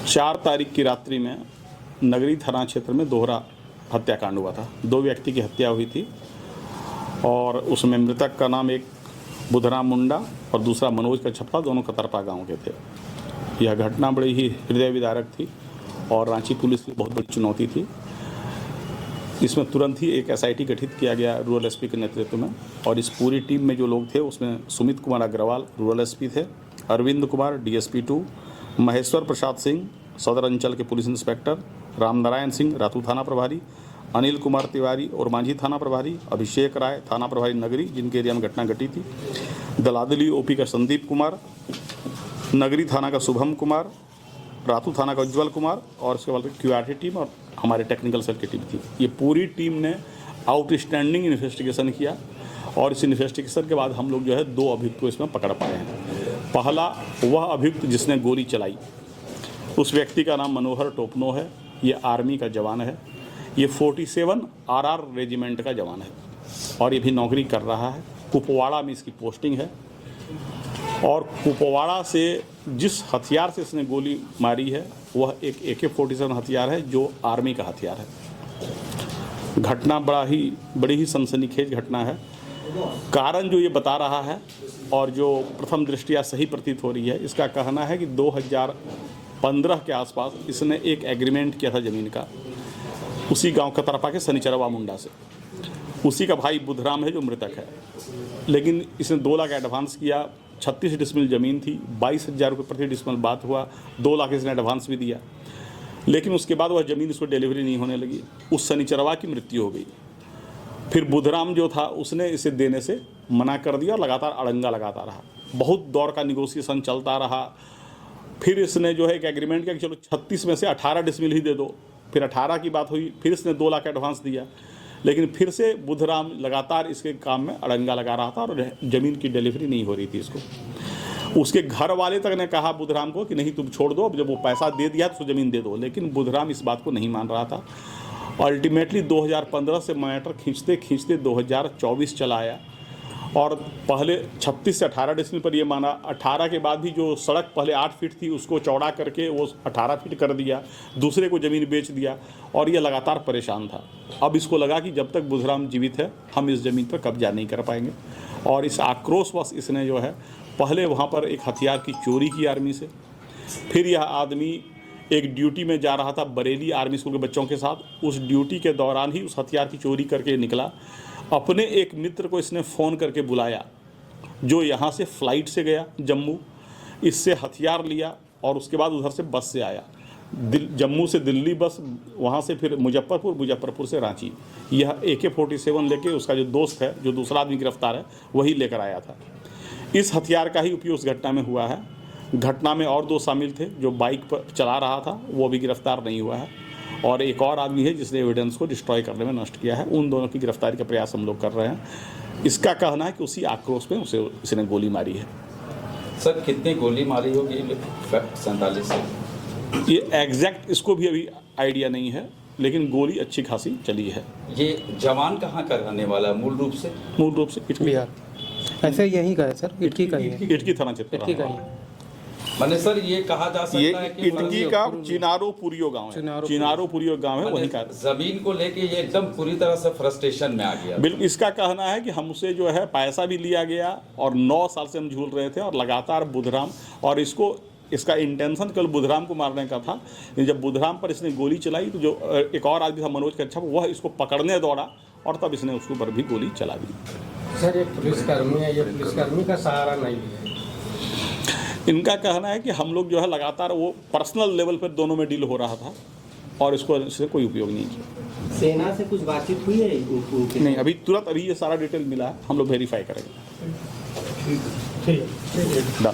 4 तारीख की रात्रि में नगरी थाना क्षेत्र में दोहरा हत्याकांड हुआ था। 2 व्यक्ति की हत्या हुई थी और उसमें मृतक का नाम एक बुधराम मुंडा और दूसरा मनोज कच्छप्पा, दोनों कतरपा गांव के थे। यह घटना बड़ी ही हृदय विदारक थी और रांची पुलिस की बहुत बड़ी चुनौती थी। इसमें तुरंत ही एक SIT गठित किया गया रूरल SP के नेतृत्व में, और इस पूरी टीम में जो लोग थे उसमें सुमित कुमार अग्रवाल रूरल SP थे, अरविंद कुमार DSP 2, महेश्वर प्रसाद सिंह सदर अंचल के पुलिस इंस्पेक्टर, रामनारायण सिंह रातू थाना प्रभारी, अनिल कुमार तिवारी और मांझी थाना प्रभारी, अभिषेक राय थाना प्रभारी नगरी जिनके एरिया में घटना घटी थी, दलादली OP का संदीप कुमार, नगरी थाना का शुभम कुमार, रातू थाना का उज्ज्वल कुमार और उसके बाद QRT टीम और हमारे टेक्निकल सेल की टीम थी। ये पूरी टीम ने आउटस्टैंडिंग इन्वेस्टिगेशन किया और इस इन्वेस्टिगेशन के बाद हम लोग जो है 2 अभियुक्त को इसमें पकड़ पाए हैं। पहला वह अभियुक्त जिसने गोली चलाई, उस व्यक्ति का नाम मनोहर टोपनो है। ये आर्मी का जवान है। ये 47 RR रेजिमेंट का जवान है और ये भी नौकरी कर रहा है। कुपवाड़ा में इसकी पोस्टिंग है और कुपवाड़ा से जिस हथियार से इसने गोली मारी है वह एक AK-47 हथियार है जो आर्मी का हथियार है। घटना बड़ी ही सनसनीखेज घटना है। कारण जो ये बता रहा है और जो प्रथम दृष्टया सही प्रतीत हो रही है, इसका कहना है कि 2015 के आसपास इसने एक एग्रीमेंट किया था ज़मीन का उसी गांव कतरपा के शनिचरवा मुंडा से। उसी का भाई बुधराम है जो मृतक है, लेकिन इसने 2 लाख एडवांस किया। 36 डिसमिल ज़मीन थी, 22,000 रुपये प्रति डिसमिल बात हुआ, 2 लाख इसने एडवांस भी दिया, लेकिन उसके बाद वह ज़मीन उसको डिलीवरी नहीं होने लगी। उस शनिचरवा की मृत्यु हो गई। फिर बुधराम जो था उसने इसे देने से मना कर दिया और लगातार अड़ंगा लगाता रहा। बहुत दौर का निगोसिएशन चलता रहा। फिर इसने जो है एक एग्रीमेंट किया कि चलो 36 में से 18 डिसमिल ही दे दो। फिर 18 की बात हुई, फिर इसने 2 लाख एडवांस दिया, लेकिन फिर से बुधराम लगातार इसके काम में अड़ंगा लगा रहा था और ज़मीन की डिलीवरी नहीं हो रही थी इसको। उसके घर वाले तक ने कहा बुधराम को कि नहीं तुम छोड़ दो, अब जब वो पैसा दे दिया तो ज़मीन दे दो, लेकिन बुधराम इस बात को नहीं मान रहा था। अल्टीमेटली 2015 से मैटर खींचते खींचते 2024 चला आया और पहले 36 से 18 डिसमिल पर ये माना। 18 के बाद भी जो सड़क पहले 8 फीट थी उसको चौड़ा करके वो 18 फीट कर दिया, दूसरे को ज़मीन बेच दिया और ये लगातार परेशान था। अब इसको लगा कि जब तक बुधराम जीवित है हम इस ज़मीन पर कब्जा नहीं कर पाएंगे, और इस आक्रोशवश इसने जो है पहले वहाँ पर एक हथियार की चोरी की आर्मी से। फिर यह आदमी एक ड्यूटी में जा रहा था बरेली आर्मी स्कूल के बच्चों के साथ। उस ड्यूटी के दौरान ही उस हथियार की चोरी करके निकला। अपने एक मित्र को इसने फ़ोन करके बुलाया जो यहाँ से फ़्लाइट से गया जम्मू, इससे हथियार लिया और उसके बाद उधर से बस से आया। जम्मू से दिल्ली बस, वहाँ से फिर मुजफ्फरपुर से रांची। यह AK-47 लेके उसका जो दोस्त है, जो दूसरा आदमी गिरफ्तार है, वही लेकर आया था। इस हथियार का ही उपयोग उस घटना में हुआ है। घटना में और 2 शामिल थे। जो बाइक पर चला रहा था वो भी गिरफ्तार नहीं हुआ है, और एक और आदमी है जिसने एविडेंस को डिस्ट्रॉय करने में नष्ट किया है। उन दोनों की गिरफ्तारी का प्रयास हम लोग कर रहे हैं। इसका कहना है कि उसी आक्रोश में उसने गोली मारी है। सर कितनी गोली मारी होगी 47 से? ये एग्जैक्ट इसको भी अभी आइडिया नहीं है, लेकिन गोली अच्छी खासी चली है। ये जवान कहाँ का रहने वाला है मूल रूप से? मूल रूप से बिहार। ऐसे यहीं का है सर, इटकी का ही है। इटकी थाना क्षेत्र इटकी का ही है। मैंने सर ये कहा जा सकता है कि इटकी का चिनारो पुरियो गांव है। चिनारो पुरियो गांव है, वहीं का। जमीन को लेके ये एकदम पूरी तरह से फ्रस्ट्रेशन में आ गया। बिल्कुल। इसका कहना है कि हमसे जो है पैसा भी लिया गया और 9 साल से हम झूल रहे थे और लगातार बुधराम, और इसका इंटेंशन केवल बुधराम को मारने का था। जब बुधराम पर इसने गोली चलाई तो जो एक और आदमी था मनोज कच्छप, वह इसको पकड़ने दौड़ा और तब इसने उसके ऊपर भी गोली चला दी। सर ये पुलिसकर्मी है, ये पुलिसकर्मी का सहारा नहीं है। इनका कहना है कि हम लोग जो है लगातार वो पर्सनल लेवल पर दोनों में डील हो रहा था और इससे कोई उपयोग नहीं किया। सेना से कुछ बातचीत हुई है? नहीं, अभी तुरंत अभी ये सारा डिटेल मिला है, हम लोग वेरीफाई करेंगे। ठीक है।